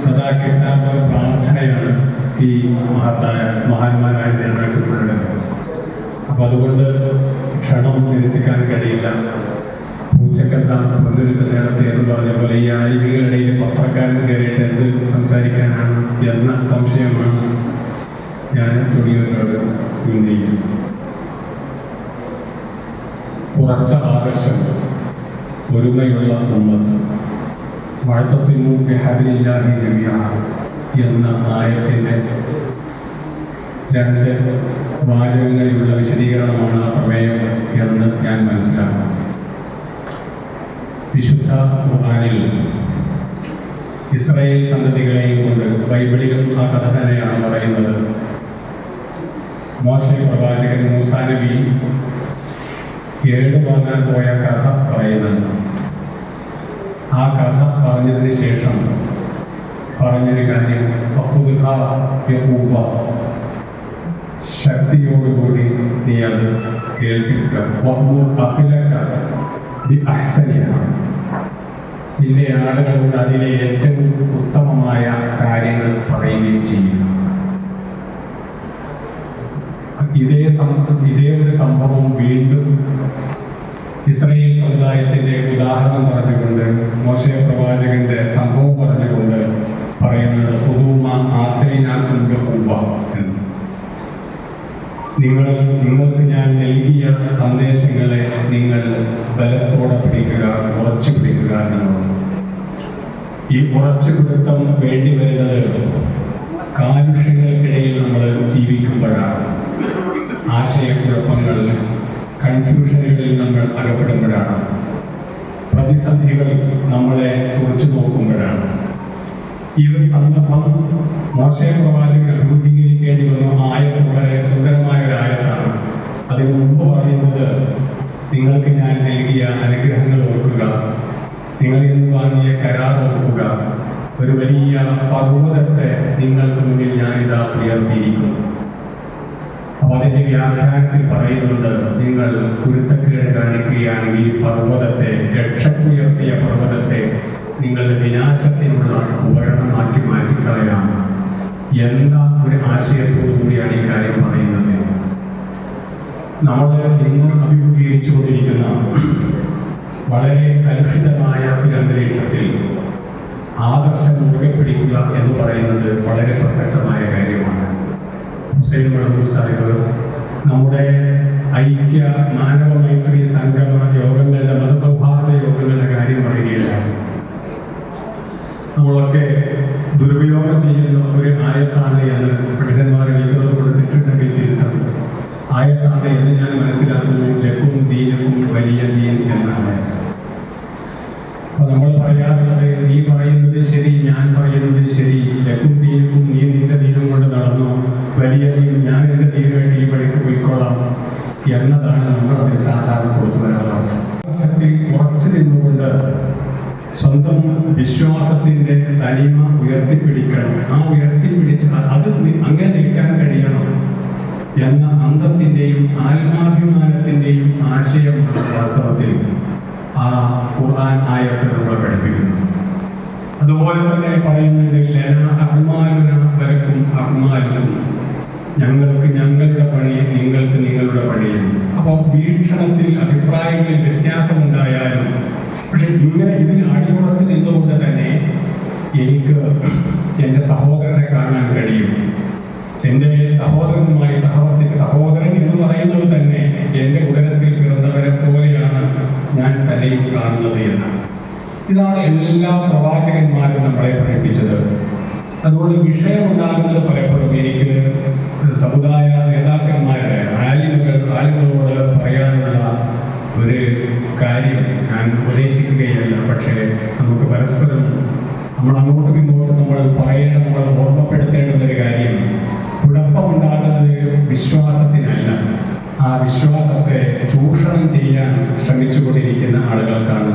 സദാ കിട്ടാത്ത പ്രാർത്ഥനയാണ് ഈ മഹാന്മാരായ നേതാക്കന്മാരുടെ. അപ്പം അതുകൊണ്ട് ക്ഷണം നിരസിക്കാൻ കഴിയില്ല. പൂച്ചക്കെന്താ പൊന്നിരിക്കുന്നിടത്ത് എന്ന് പറഞ്ഞ പോലെ ഈ ആലിമികളുടെയിൽ പത്രക്കാരൻ കയറിയിട്ട് എന്ത് സംസാരിക്കാനാണ് എന്ന സംശയമാണ് ഞാൻ തുണിയവരോട് ഉന്നയിച്ചത്. ഉറച്ച ആദർശം, ഒരുമയുള്ള ഉമ്മത്ത്, വഅ്തസിമൂ ബിഹബ്ലില്ലാഹി ജമീഅ എന്ന ആയത്തിൻ്റെ 2 വാചകങ്ങളിലുള്ള വിശദീകരണമാണ് ആ പ്രമേയം എന്ന് ഞാൻ മനസ്സിലാക്കുന്നു. വിശുദ്ധ ഖുർആനിൽ ഇസ്രായേൽ സന്തതികളെയും കൊണ്ട് ബൈബിളിലും ആ കഥ തന്നെയാണ് പറയുന്നത്. മോശെ പ്രവാചകൻ മൂസാ നബി ഏട് വാങ്ങാൻ പോയ കഥ പറയുന്നുണ്ട്. ആ കഥ പറഞ്ഞതിന് ശേഷം പറഞ്ഞൊരു കാര്യം, ശക്തിയോടുകൂടി നീ അത് കേൾപ്പിക്കുക. നിന്റെ ആളുകളോട് അതിലെ ഏറ്റവും ഉത്തമമായ കാര്യങ്ങൾ പറയുകയും ചെയ്യുക. ഇതേ ഒരു സംഭവം വീണ്ടും ഇസ്രായേൽ സമുദായത്തിൻ്റെ ഉദാഹരണം പറഞ്ഞുകൊണ്ട്, മോശെ പ്രവാചകന്റെ സംഭവം പറഞ്ഞുകൊണ്ട് പറയുന്നത് നിങ്ങൾക്ക് ഞാൻ നൽകിയ സന്ദേശങ്ങളെ നിങ്ങൾ ബലത്തോടെ പിടിക്കുക, ഉറച്ചു പിടിക്കുക എന്നുള്ളത്. ഈ ഉറച്ചു പിടുത്തം വേണ്ടി വരുന്നത് കാലുഷ്യങ്ങൾക്കിടയിൽ നമ്മൾ ജീവിക്കുമ്പോഴാണ്. ആശയക്കുഴപ്പങ്ങൾ, കൺഫ്യൂഷനുകളിൽ നമ്മൾ അകപ്പെടുമ്പോഴാണ്. പ്രതിസന്ധികൾ നമ്മളെ കുറിച്ച് നോക്കുമ്പോഴാണ്. ഈ ഒരു സന്ദർഭം മോശെ പ്രവാചകൻ അഭിമുഖീകരിക്കേണ്ടി വന്ന ആയത്ത് വളരെ സുന്ദരമായ ഒരു ആയത്താണ്. അതിന് മുമ്പ് പറയുന്നത്, നിങ്ങൾക്ക് ഞാൻ നൽകിയ അനുഗ്രഹങ്ങൾ ഓർക്കുക, നിങ്ങളിൽ നിന്ന് വാങ്ങിയ കരാർ ഓർക്കുക, ഒരു വലിയ പർവ്വതത്തെ നിങ്ങൾക്ക് മുന്നിൽ ഞാനിതാ ഉയർത്തിയിരിക്കുന്നു. അപ്പോൾ അതിൻ്റെ വ്യാഖ്യാനത്തിൽ പറയുന്നുണ്ട്, നിങ്ങൾ കുരുത്തക്കേട് കാണിക്കുകയാണെങ്കിൽ പർവ്വതത്തെ, രക്ഷക്കുയർത്തിയ പർവ്വതത്തെ നിങ്ങളുടെ വിനാശത്തിനുള്ള ഉപകരണമാക്കി മാറ്റിക്കളയാം എന്ന ഒരു ആശയത്തോടു കൂടിയാണ് ഈ കാര്യം പറയുന്നത്. നമ്മൾ ഇന്ന് അഭിമുഖീകരിച്ചുകൊണ്ടിരിക്കുന്ന വളരെ കലുഷിതമായ ഒരു അന്തരീക്ഷത്തിൽ ആദർശം മുറുകെ പിടിക്കുക എന്ന് പറയുന്നത് വളരെ പ്രസക്തമായ കാര്യമാണ്. ഹുസൈൻ മടവൂർ സാഹിബ് നമ്മുടെ ഐക്യ മാനവ മൈത്രി സംഗമ യോഗങ്ങളുടെ, മതസൗഹാർദ്ദ യോഗങ്ങളുടെ കാര്യം പറയുകയാണ്. നമ്മളൊക്കെ ദുരുപയോഗം ചെയ്യുന്ന ഒരു ആയത്താണ് എന്ന് പണ്ഡിതന്മാർ വിളിക്കുന്നത് കൊടുത്തിട്ടുണ്ടെങ്കിൽ തിരുത്തണം. ആയത്താണ് എന്ന് ഞാൻ മനസ്സിലാക്കുന്നു ലക്കും ദീനക്കും വലിയ ദീൻ എന്ന ആയത്ത്. അപ്പൊ നമ്മൾ പറയാറുള്ളത്, നീ പറയുന്നത് ശരി, ഞാൻ പറയുന്നത് ശരി, ലക്കും ദീനക്കും, നീ നിന്റെ ദീനം കൊണ്ട് നടന്നു, വലിയ ദീൻ, ഞാൻ എൻ്റെ ദീനമായിട്ട് ഈ വഴിക്ക് പോയിക്കോളാം എന്നതാണ് നമ്മൾ അതിന് സാധാരണ കൊടുത്തു വരാറുള്ളത്. ശക്തി ഉറച്ചു നിന്നുകൊണ്ട് സ്വന്തം വിശ്വാസത്തിൻ്റെ തനിമ ഉയർത്തിപ്പിടിക്കണം. ആ ഉയർത്തിപ്പിടിച്ച് അത് അങ്ങനെ നിൽക്കാൻ കഴിയണം എന്ന അന്തസ്സിൻ്റെയും ആത്മാഭിമാനത്തിൻ്റെയും ആശയമാണ് വാസ്തവത്തിൽ ആ ഖുർആൻ ആയത്ത് നമ്മളെ പഠിപ്പിക്കുന്നത്. അതുപോലെ തന്നെ പറയുന്നുണ്ടെങ്കിൽ ഞങ്ങൾക്ക് ഞങ്ങളുടെ പണി, നിങ്ങൾക്ക് നിങ്ങളുടെ പണിയും. അപ്പോൾ വീക്ഷണത്തിൽ, അഭിപ്രായങ്ങളിൽ വ്യത്യാസമുണ്ടായാലും പക്ഷെ ഇങ്ങനെ ഇതിന് അടിയുറച്ച് നിന്നുകൊണ്ട് തന്നെ എനിക്ക് എൻ്റെ സഹോദരനെ കാണാൻ കഴിയും. എൻ്റെ സഹോദരനുമായി സഹോദരൻ എന്ന് പറയുന്നത് തന്നെ എൻ്റെ ഉദരത്തിൽ പിറന്നവരെ പോലെയാണ് ഞാൻ തന്നെയും കാണുന്നത് എന്ന്. ഇതാണ് എല്ലാ പ്രവാചകന്മാരും നമ്മളെ പഠിപ്പിച്ചത്. അതുകൊണ്ട് വിഷയമുണ്ടാകുന്നത് പലപ്പോഴും എനിക്ക് സമുദായ നേതാക്കന്മാരുടെ ആളുകളോട് പറയാനുള്ള ഒരു കാര്യം ഞാൻ ഉപദേശിക്കുകയല്ല. പക്ഷേ നമുക്ക് പരസ്പരം നമ്മൾ അങ്ങോട്ടും ഇങ്ങോട്ടും നമ്മൾ ഓർമ്മപ്പെടുത്തേണ്ടുന്ന ഒരു കാര്യം, കുഴപ്പമുണ്ടാകുന്നത് വിശ്വാസത്തിനല്ല, ആ വിശ്വാസത്തെ ചൂഷണം ചെയ്യാൻ ശ്രമിച്ചുകൊണ്ടിരിക്കുന്ന ആളുകൾക്കാണ്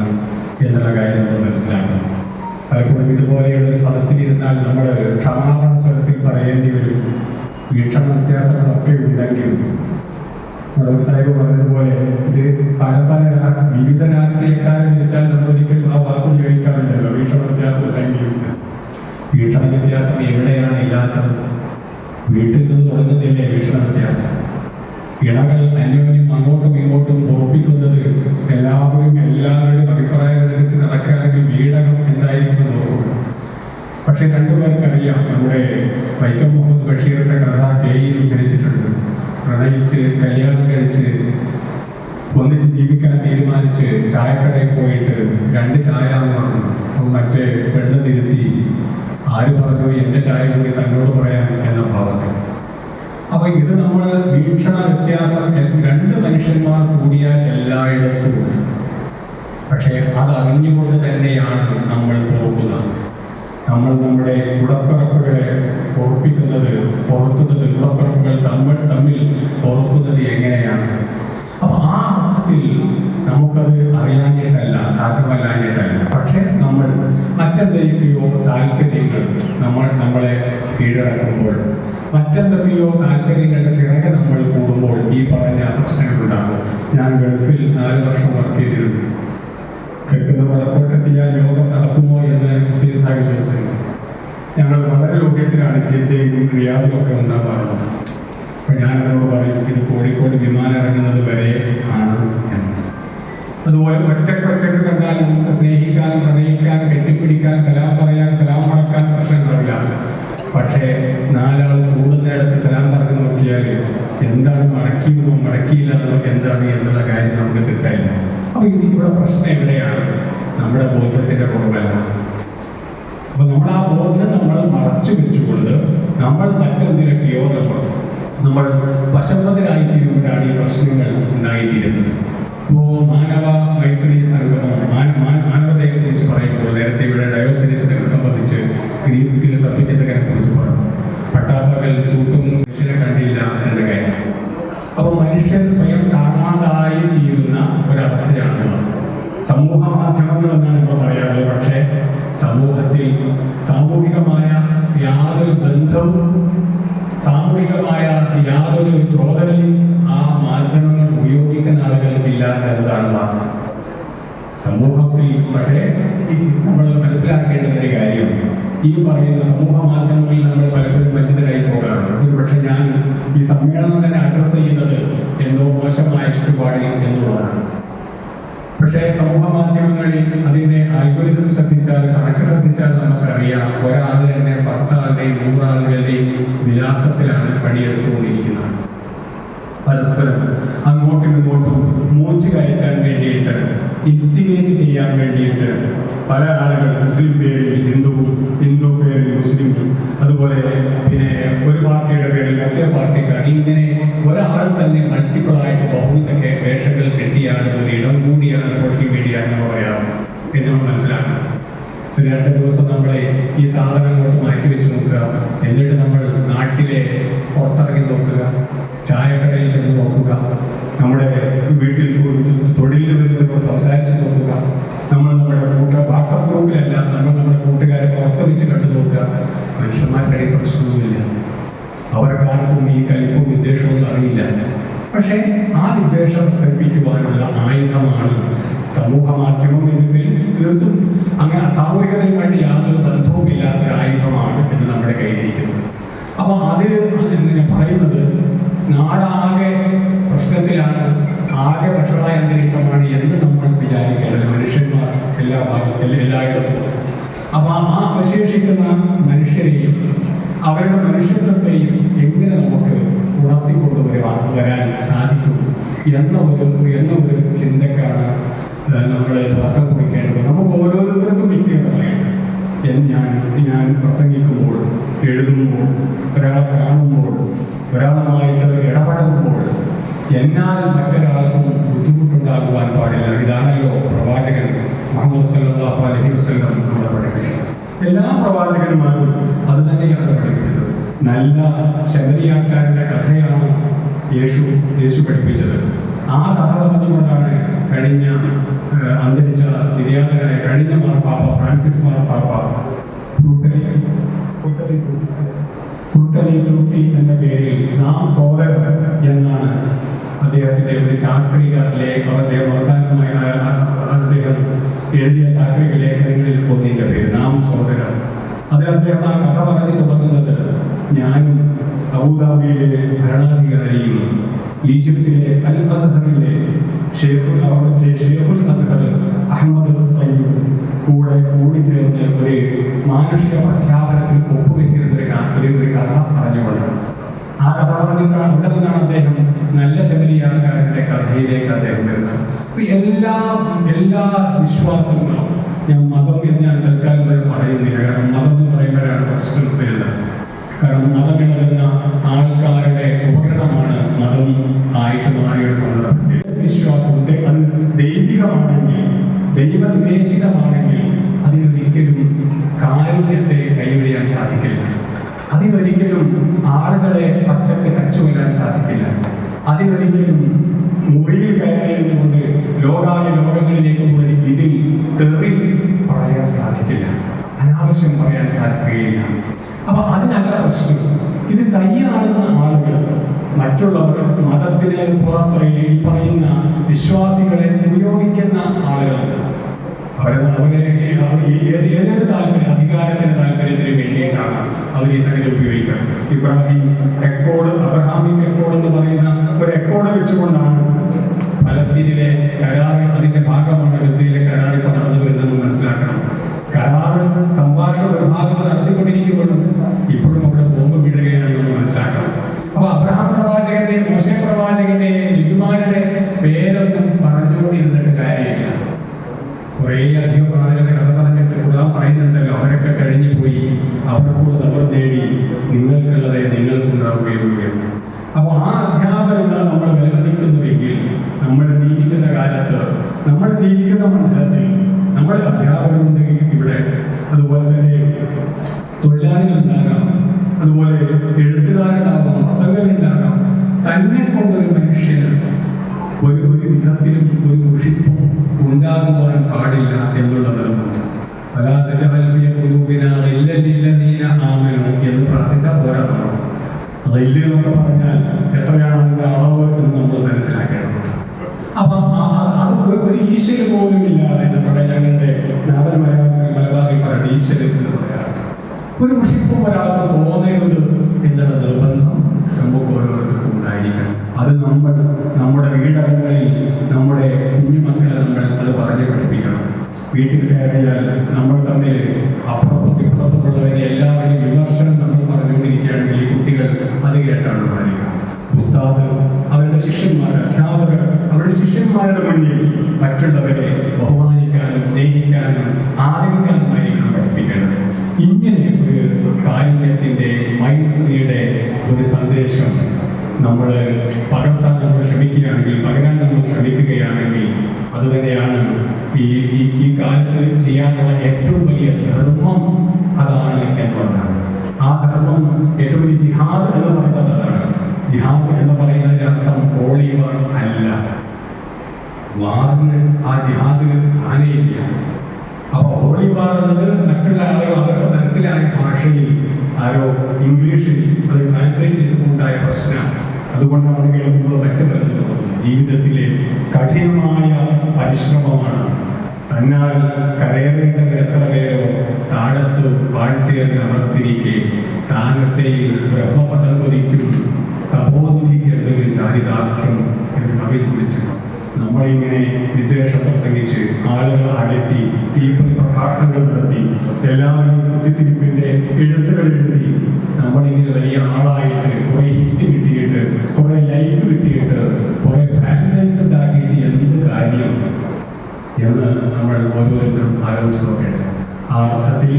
എന്നുള്ള കാര്യം നമ്മൾ മനസ്സിലാക്കണം. പലപ്പോഴും ഇതുപോലെയുള്ള ഒരു സദസ്സിലിരുന്നാൽ നമ്മൾ ക്ഷമാപണ സ്വരത്തിൽ പറയേണ്ടി വരും. വീക്ഷണ വ്യത്യാസങ്ങളൊക്കെ ഉണ്ടെങ്കിലും മടവൂർ സാഹിബ് പറഞ്ഞതുപോലെ ഇത് വിവിധ രാഷ്ട്രീയക്കാരെ വിളിച്ചാൽ നമ്മൾ ഒരിക്കലും ആ വാക്ക് ഉപയോഗിക്കാറില്ലല്ലോ. വീക്ഷണ വ്യത്യാസം ഉണ്ടെങ്കിലും വീക്ഷണ വ്യത്യാസം എവിടെയാണ് ഇല്ലാത്തത്? വീട്ടിൽ നിന്ന് തുടങ്ങുന്നില്ലേ വീക്ഷണ വ്യത്യാസം? ഇണകൾ അന്യോന്യം അങ്ങോട്ടും ഇങ്ങോട്ടും ഉറപ്പിക്കുന്നത് എല്ലാവരുടെയും അഭിപ്രായമനുസരിച്ച് നടക്കുകയാണെങ്കിൽ വീടകം എന്തായിരിക്കുമെന്ന് നോക്കുക. പക്ഷെ രണ്ടുപേർക്കറിയാം, നമ്മുടെ വൈക്കം മുഹമ്മദ് ബഷീറിന്റെ കഥ കെയിൽ ഉദ്ധരിച്ചിട്ടുണ്ട്. പ്രണയിച്ച് കല്യാണം കഴിച്ച് ഒന്നിച്ച് ജീവിക്കാൻ തീരുമാനിച്ച് ചായക്കടയിൽ പോയിട്ട് 2 ചായ എന്ന് പറഞ്ഞു. അപ്പം മറ്റേ പെണ്ണ് തിരുത്തി, ആര് പറഞ്ഞു എൻ്റെ ചായ കൂടി തന്നോട് പറയാൻ എന്ന ഭാവത്തിൽ. അപ്പൊ ഇത് നമ്മൾ വീക്ഷണ വ്യത്യാസം 2 മനുഷ്യന്മാർ കൂടിയാൽ എല്ലായിടത്തും ഉണ്ട്. പക്ഷേ അത് അറിഞ്ഞുകൊണ്ട് തന്നെയാണ് നമ്മൾ പോകുന്നത്. നമ്മൾ നമ്മുടെ കുടപ്പിറപ്പുകളെ ഉറപ്പിക്കുന്നത് കുടപ്പിറപ്പുകൾ തമ്മിൽ ഉറക്കുന്നത് എങ്ങനെയാണ്? അപ്പൊ ആ അർത്ഥത്തിൽ നമുക്കത് അറിയാഞ്ഞിട്ടല്ല, സാധ്യമല്ലാഞ്ഞിട്ടല്ല. പക്ഷെ നമ്മൾ മറ്റെന്തൊക്കെയോ താല്പര്യങ്ങൾ നമ്മളെ കീഴടക്കുമ്പോൾ, മറ്റെന്തൊക്കെയോ താല്പര്യങ്ങളുടെ പിറകെ നമ്മൾ കൂടുമ്പോൾ ഈ പറഞ്ഞ പ്രശ്നങ്ങളുണ്ടാകും. ഞാൻ ഗൾഫിൽ 4 വർഷം വർക്ക് ചെയ്തിരുന്നു. ചെക്കുന്ന വടക്കോട്ടെത്തിയ യോഗം നടക്കുമോ എന്ന് മുസ്ലിം സാഹിബ് ചോദിച്ചിരുന്നു. ഞങ്ങൾ വളരെ യോഗ്യത്തിലാണ് ജിദ്ദയിലും റിയാദിലും ഒക്കെ ഉണ്ടാകാറുള്ളത്. അപ്പൊ ഞാൻ അവരോട് പറയും, ഇത് കോഴിക്കോട് വിമാനം ഇറങ്ങുന്നത് വരെ ആണ് എന്ന്. അതുപോലെ ഒറ്റക്ക് കണ്ടാൽ നമുക്ക് സ്നേഹിക്കാൻ, പ്രണയിക്കാൻ, കെട്ടിപ്പിടിക്കാൻ, സലാം പറയാൻ, സലാം മടക്കാൻ പ്രശ്നങ്ങളില്ല. പക്ഷേ 4 ആൾ കൂടുന്നിടത്ത് സലാം പറഞ്ഞു നോക്കിയാൽ എന്താണ് മടക്കിയതോ മടക്കിയില്ലെന്നോ എന്താണ് എന്നുള്ള കാര്യം നമുക്ക് തിട്ടയില്ല. അപ്പൊ ഇവിടെ പ്രശ്നം എവിടെയാണ്? നമ്മുടെ ബോധ്യത്തിന്റെ കുറവല്ല. അപ്പൊ നമ്മൾ ആ ബോധ്യം നമ്മൾ മറച്ചു വെച്ചുകൊണ്ട് നമ്മൾ മറ്റെന്തിനൊക്കെയോ നമ്മൾ വശംവദരായി തീരുമ്പോഴാണ് ഈ പ്രശ്നങ്ങൾ ഉണ്ടായിത്തീരുന്നത്. ഇപ്പോൾ മാനവ മൈത്രി സംഗമം, മാനവതയെ കുറിച്ച് പറയുമ്പോൾ നേരത്തെ ഇവിടെ ഡയോസ്തനീസിനെ സംബന്ധിച്ച് ഗ്രീക്ക് തത്വചിന്തകനെ കുറിച്ച് പറഞ്ഞു. പട്ടാപ്പകൽ ചൂട്ടും മനുഷ്യനെ കണ്ടില്ല എന്ന കാര്യം. അപ്പൊ മനുഷ്യൻ സ്വയം കാണാതായി തീരുന്ന ഒരവസ്ഥയാണ് സമൂഹ മാധ്യമങ്ങൾ എന്നാണ് ഇപ്പോൾ പറയാറ്. പക്ഷേ സമൂഹത്തിൽ സാമൂഹികമായ യാതൊരു ബന്ധവും, സാമൂഹികമായ യാതൊരു ചോദനയും ആ മാധ്യമങ്ങൾ ഉപയോഗിക്കുന്ന ആളുകൾക്കില്ല എന്നതാണ് വാസ്തവം. സമൂഹത്തിൽ പക്ഷേ നമ്മൾ മനസ്സിലാക്കേണ്ടുന്ന ഒരു കാര്യം, ഈ പറയുന്ന സമൂഹ മാധ്യമങ്ങളിൽ നമ്മൾ പലപ്പോഴും വഞ്ചിതരായി പോകാറുണ്ട്. ഒരുപക്ഷെ ഞാൻ ഈ സമ്മേളനം തന്നെ അഡ്രസ് ചെയ്യുന്നത് എന്തോ മോശമായ ചുറ്റുപാടിൽ എന്നുള്ളതാണ്. പക്ഷേ സമൂഹ മാധ്യമങ്ങളിൽ അതിൻ്റെ അൽഗോരിതം ശ്രദ്ധിച്ചാൽ, കണക്ക് ശ്രദ്ധിച്ചാൽ നമുക്കറിയാം, ഒരാൾ തന്നെ 10 ആളുടെയും 100 ആളുകളുടെയും വിലാസത്തിലാണ് പണിയെടുത്തുകൊണ്ടിരിക്കുന്നത്. പരസ്പരം അങ്ങോട്ടും ഇങ്ങോട്ടും മൂച്ച് കയറ്റാൻ വേണ്ടിയിട്ട്, ഇൻസ്റ്റിഗേറ്റ് ചെയ്യാൻ വേണ്ടിയിട്ട് പല ആളുകൾ മുസ്ലിം പേരിൽ ഹിന്ദുവും, ഹിന്ദു പേരിൽ മുസ്ലിമും, അതുപോലെ പിന്നെ ഒരു പാർട്ടിയുടെ പേരിൽ മറ്റേ പാർട്ടിക്കാർ, ഇങ്ങനെ ഒരാൾ തന്നെ മൾട്ടിപ്പിളായിട്ട് ബഹുവിധ വേഷങ്ങൾ കെട്ടിയാടുന്ന ഒരു ഇടം കൂടിയാണ് സോഷ്യൽ മീഡിയ എന്ന് പറയാറുണ്ട്. എന്ന് നമ്മൾ മനസ്സിലാക്കണം. 2 ദിവസം നമ്മളെ ഈ സാധനം അങ്ങോട്ട് മാറ്റി വെച്ച് നോക്കുക. എന്നിട്ട് നമ്മൾ നാട്ടിലെ പുറത്തിറങ്ങി നോക്കുക, ചായക്കടയിൽ ചെന്ന് നോക്കുക, നമ്മുടെ വീട്ടിൽ തൊഴിലിൽ വരുമ്പോൾ സംസാരിച്ച് നോക്കുക, നമ്മൾ നമ്മുടെ വാട്സാപ്പ് ഗ്രൂപ്പിലല്ല, നമ്മൾ നമ്മുടെ കൂട്ടുകാരെ പുറത്ത് വെച്ച് കണ്ടു നോക്കുക. മനുഷ്യന്മാർക്കിടയിൽ പ്രശ്നമൊന്നുമില്ല. അവർക്കാർക്കും ഈ കലിപ്പും വിദ്വേഷവും അറിയില്ല. പക്ഷേ ആ വിദ്വേഷം പ്രസരിപ്പിക്കുവാനുള്ള ആയുധമാണ് സമൂഹ മാധ്യമം എന്നതിൽ തീർത്തും അങ്ങനെ സാമൂഹികതയുമായിട്ട് യാതൊരു ബന്ധവുമില്ലാത്ത ഒരു ആയുധമാണ് എന്ന് നമ്മുടെ കയ്യിലിരിക്കുന്നത്. അപ്പൊ അത് ഞാൻ പറയുന്നത്, നാടാകെ പ്രശ്നത്തിലാണ്, ആകെ വഷളായ അന്തരീക്ഷമാണ് എന്ന് നമ്മൾ വിചാരിക്കേണ്ടത്. മനുഷ്യന്മാർ എല്ലായിടത്തും. അപ്പൊ ആ അവശേഷിക്കുന്ന മനുഷ്യരെയും അവരുടെ മനുഷ്യത്വത്തെയും എങ്ങനെ നമുക്ക് വരാൻ സാധിക്കും എന്ന ഒരു ചിന്തക്കാണ് നമ്മൾ തുടക്കം കുറിക്കേണ്ടത്. നമുക്ക് ഓരോരുത്തർക്കും വ്യക്തിഗതമായിട്ട് ഞാൻ പ്രസംഗിക്കുമ്പോൾ, എഴുതുമ്പോൾ, ഒരാളെ കാണുമ്പോൾ, ഒരാളുമായിട്ട് ഇടപഴകുമ്പോൾ എന്നാൽ മറ്റൊരാൾക്കും ബുദ്ധിമുട്ടുണ്ടാകുവാൻ പാടില്ല. ഇതാണല്ലോ പ്രവാചകൻ മുഹമ്മദ് സല്ലല്ലാഹു അലൈഹി വസല്ലം നമ്മളെ പഠിപ്പിച്ചത്. എല്ലാ പ്രവാചകന്മാരും അത് തന്നെയാണ് പഠിപ്പിച്ചത്. നല്ല ശബരിയാക്കാരൻ്റെ കഥയാണ് യേശു പഠിപ്പിച്ചത്. ആ കഥ പറഞ്ഞുകൊണ്ടാണ് കഴിഞ്ഞ അന്തരിച്ച നിര്യാതനായ കഴിഞ്ഞ മാർപ്പാപ്പ ഫ്രാൻസിസ് മാർപ്പാപ്പ തുട്ടി എന്ന പേരിൽ നാം സോദരർ എന്നാണ് അദ്ദേഹത്തിൻ്റെ ഒരു ചാക്രിക ലേഖനം, അദ്ദേഹം അവസാനമായി അദ്ദേഹം എഴുതിയ ചാക്രിക ലേഖനങ്ങളിൽ ഒന്നിൻ്റെ പേര് നാം സോദരർ. അതിൽ അദ്ദേഹം ആ കഥ പറഞ്ഞു തുടങ്ങുന്നത് ഞാനും അബുദാബിയിലെ ഭരണാധികാരിയും ഈജിപ്തിലെ അൽ അസ്ഹറിലെ ഷെയ്ഖുൽ അസ്ഹർ അഹമ്മദ് തയ്യൂബ് കൂടിച്ചേർന്ന് ഒരു മാനുഷിക പ്രഖ്യാപനത്തിൽ ഒപ്പുവെച്ചിരുന്ന ഒരു കഥ പറഞ്ഞുകൊണ്ട് ആ കഥ പറഞ്ഞിട്ട് അവിടെ നിന്നാണ് അദ്ദേഹം നല്ല ശബരിയാക്കാരൻ്റെ കഥയിലേക്ക് അദ്ദേഹം വരുന്നത്. എല്ലാ വിശ്വാസങ്ങളും ഞാൻ മതം എന്ന് ഞാൻ തൽക്കാലം വരെ പറയുന്നില്ല, കാരണം മതം എന്ന് പറയുമ്പോഴാണ് പ്രശ്നം വരുന്നത്. കാരണം മതമിളകുന്ന ആൾക്കാരുടെ ഉപകരണമാണ് മതം ആയിട്ട് മാറിയ ഒരു സന്ദർഭത്തിൽ വിശ്വാസം അത് ദൈവികമാണെങ്കിൽ ദൈവനിവേശിതമാണെങ്കിൽ അതിനൊരിക്കലും കാരുണ്യത്തെ കൈവരിയാൻ സാധിക്കില്ല. അതിനൊരിക്കലും ആളുകളെ പച്ചക്ക് കച്ചുകൊല്ലാൻ സാധിക്കില്ല. അതിനൊരിക്കലും മുറിയിൽ കയറിയിരുന്നുകൊണ്ട് ലോകങ്ങളിലേക്ക് പോയി ഇതിൽ തെറി പറയാൻ സാധിക്കില്ല, അനാവശ്യം പറയാൻ സാധിക്കുകയില്ല. അപ്പൊ അതിനല്ല പ്രശ്നം. ഇത് കൈയാളുന്ന ആളുകൾ മറ്റുള്ളവർ മതത്തിന് പുറത്ത് ഈ പറയുന്ന വിശ്വാസികളെ ഉപയോഗിക്കുന്ന ആളുകളുണ്ട്. അവരെ ഏതൊരു താല്പര്യം അധികാരത്തിന്റെ താല്പര്യത്തിന് വേണ്ടിയിട്ടാണ് അവർ ഈ സംഗതി ഉപയോഗിക്കുക. അബ്രഹാമിക് അക്കോർഡ് എന്ന് പറയുന്ന ഒരു അക്കോർഡ് വെച്ചുകൊണ്ടാണ് പലസ്തീനിലെ കരാറ് അതിന്റെ ഭാഗമാണ് ഗസയിലെ കരാർ ഇപ്പൊ നടന്നു വരുന്നതെന്ന് മനസ്സിലാക്കണം. കരാറ് സംഭാഷണ വിഭാഗത്ത് നടത്തിക്കൊണ്ടിരിക്കുമ്പോഴും ഇപ്പോഴും അവിടെ ബോംബ് വീഴുകയാണെന്ന് മനസ്സിലാക്കണം. അപ്പൊ അബ്രഹാം പ്രവാചകന്റെ മോശെ പ്രവാചകന്റെ നബിമാരുടെ പേരൊന്നും പറഞ്ഞുകൊണ്ടിരുന്നിട്ട് കാര്യമില്ല. കുറേ അധികം പ്രവാചകന്റെ കഥ പറഞ്ഞിട്ട് ഖുർആൻ പറയുന്നുണ്ടല്ലോ, അവരൊക്കെ കഴിഞ്ഞു പോയി, അവർക്കുള്ള അവർ നേടി, നിങ്ങൾക്കുള്ളതേ നിങ്ങൾക്കുണ്ടാവുകയുള്ളൂ. അപ്പോൾ ആ അധ്യാപനങ്ങൾ നമ്മൾ വിലമതിക്കുന്നുവെങ്കിൽ നമ്മൾ ജീവിക്കുന്ന കാലത്ത് നമ്മൾ ജീവിക്കുന്ന മണ്ഡലത്തിൽ നമ്മൾ അധ്യാപകരുണ്ട് ഇവിടെ, അതുപോലെ തന്നെ തൊഴിലാളികളുണ്ടാകാം, അതുപോലെ എഴുത്തുകാരുണ്ടാകാം, പ്രസംഗകരുണ്ടാകാം. തന്നെ കൊണ്ടൊരു മനുഷ്യന് ഒരു വിധത്തിലും ഒരു മുഷിപ്പും ഉണ്ടാകുവാൻ പാടില്ല എന്നുള്ള നിർബന്ധം. എന്ന് പ്രാർത്ഥിച്ചാൽ പോരാ. റെല്ല് എന്നൊക്കെ പറഞ്ഞാൽ എത്രയാണ് അതിൻ്റെ അളവ് എന്ന് നമ്മൾ മനസ്സിലാക്കേണ്ടത്. അപ്പം അത് ഒരു ഈശ്വര പോലും ഇല്ലാതെ നമ്മുടെ ഞങ്ങളുടെ നാടൻ മലബാറിൽ പറയുന്നത് ഈശ്വര എന്ന് പറയാറുണ്ട്. ഒരു മുഷിപ്പും ഒരാൾക്ക് തോന്നരുത് എന്നുള്ള നിർബന്ധം നമുക്ക് ഓരോരുത്തർക്കും ഉണ്ടായിരിക്കണം. അത് നമ്മുടെ വീടകങ്ങളിൽ നമ്മുടെ കുഞ്ഞുമക്കളെ നമ്മൾ അത് പറഞ്ഞു പഠിപ്പിക്കണം. വീട്ടിൽ കയറിയാൽ നമ്മൾ തമ്മിൽ അപ്പുറത്തും ഇപ്പുറത്തുമുള്ളവരെ എല്ലാവരും വിമർശനം നമ്മൾ പറഞ്ഞുകൊണ്ടിരിക്കുകയാണെങ്കിൽ ഈ കുട്ടികൾ അത് കേട്ടാണ് പഠിക്കുക. ഉസ്താദ് അവരുടെ ശിഷ്യന്മാർ, അധ്യാപകർ അവരുടെ ശിഷ്യന്മാരുടെ മുന്നിൽ മറ്റുള്ളവരെ ബഹുമാനിക്കാനും സ്നേഹിക്കാനും ആദരിക്കാനുമായിരിക്കണം പഠിപ്പിക്കേണ്ടത്. ഇങ്ങനെ ഒരു കാരുണ്യത്തിൻ്റെ മൈത്രിയുടെ ഒരു സന്ദേശം നമ്മൾ പകർത്താൻ നമ്മൾ ശ്രമിക്കുകയാണെങ്കിൽ, പകരാൻ നമ്മൾ ശ്രമിക്കുകയാണെങ്കിൽ അതുതന്നെയാണ് ഈ കാലത്ത് ചെയ്യാനുള്ള ഏറ്റവും വലിയ ധർമ്മം അതാണ് എന്നുള്ളതാണ്. ആ ധർമ്മം ഏറ്റവും വലിയ ജിഹാദ് എന്ന് പറയുന്നത് അതാണ്. ജിഹാദ് എന്ന് പറയുന്നതിന്റെ അർത്ഥം ഹോളി വാർ അല്ല. വാറിന് ആ ജിഹാദിന് സ്ഥാനമില്ല. അപ്പോൾ ഹോളി വാർ എന്നത് മറ്റുള്ള ആളുകൾ അവർക്ക് മനസ്സിലായ ഭാഷയിൽ ആരോ ഇംഗ്ലീഷിൽ അത് ട്രാൻസ്ലേറ്റ് ചെയ്തിട്ടുണ്ടായ പ്രശ്നമാണ്. അതുകൊണ്ടാണ് അത് കേൾക്കുമ്പോൾ മറ്റു പലതും ജീവിതത്തിലെ കഠിനമായ പരിശ്രമമാണ്. തന്നാൽ കരയേറേണ്ടവർ എത്ര പേരോ താഴത്ത് പാഴ്ചേർന്ന് അമർത്തിരിക്കെ താനൊറ്റയിൽ ബ്രഹ്മപദം കൊതിക്കും തപോനിധിക്ക് എന്തൊരു ചാരിതാർത്ഥ്യം എന്ന് കവി ചോദിച്ചു. നമ്മളിങ്ങനെ വിദ്വേഷം പ്രസംഗിച്ച് ആളുകൾ അകറ്റി തീപ്പൊരി പ്രഭാഷണങ്ങൾ നടത്തി എല്ലാവരെയും കുത്തിത്തിരിപ്പിന്റെ എഴുത്തുകൾ എഴുതി നമ്മളിങ്ങനെ വലിയ ആളായിട്ട് കുറെ ഹിറ്റ് കിട്ടിയിട്ട് കുറെ ലൈക്ക് കിട്ടിയിട്ട് കുറെ ഫാൻഡൈസ് ഉണ്ടാക്കിയിട്ട് എന്ത് കാര്യം എന്ന് നമ്മൾ ഓരോരുത്തരും ആലോചിച്ച് നോക്കേണ്ടത്. ആ അർത്ഥത്തിൽ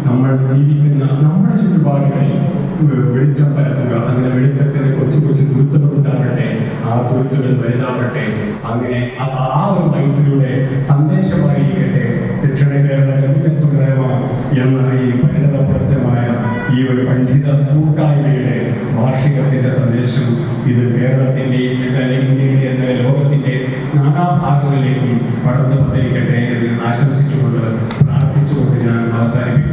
നമ്മൾ ജീവിക്കുന്ന നമ്മുടെ ചുറ്റുപാടുകളിൽ വെളിച്ചം പരത്തുക. അങ്ങനെ വെളിച്ചത്തിന് കൊച്ചു കൊച്ചു തുരുത്തുകൾ ഉണ്ടാകട്ടെ, ആ തുരുത്തുകൾ വലുതാവട്ടെ. അങ്ങനെ ആ ഒരു മൈത്രിയുടെ സന്ദേശമായിരിക്കട്ടെ ദക്ഷിണ കേരള ജന്മത്തുടരമ എന്ന ഈ പരിണതപ്രജ്ഞമായ ഈ ഒരു പണ്ഡിത കൂട്ടായ്മയുടെ വാർഷികത്തിന്റെ സന്ദേശം. ഇത് കേരളത്തിൻ്റെയും ഇന്ത്യയുടെ എന്ന ലോകത്തിന്റെ നാനാഭാഗങ്ങളിലേക്കും പടർന്നു പതിരിക്കട്ടെ എന്ന് ആശംസിച്ചുകൊണ്ട് പ്രാർത്ഥിച്ചുകൊണ്ട് ഞാൻ അവസാനിപ്പിക്കുന്നു.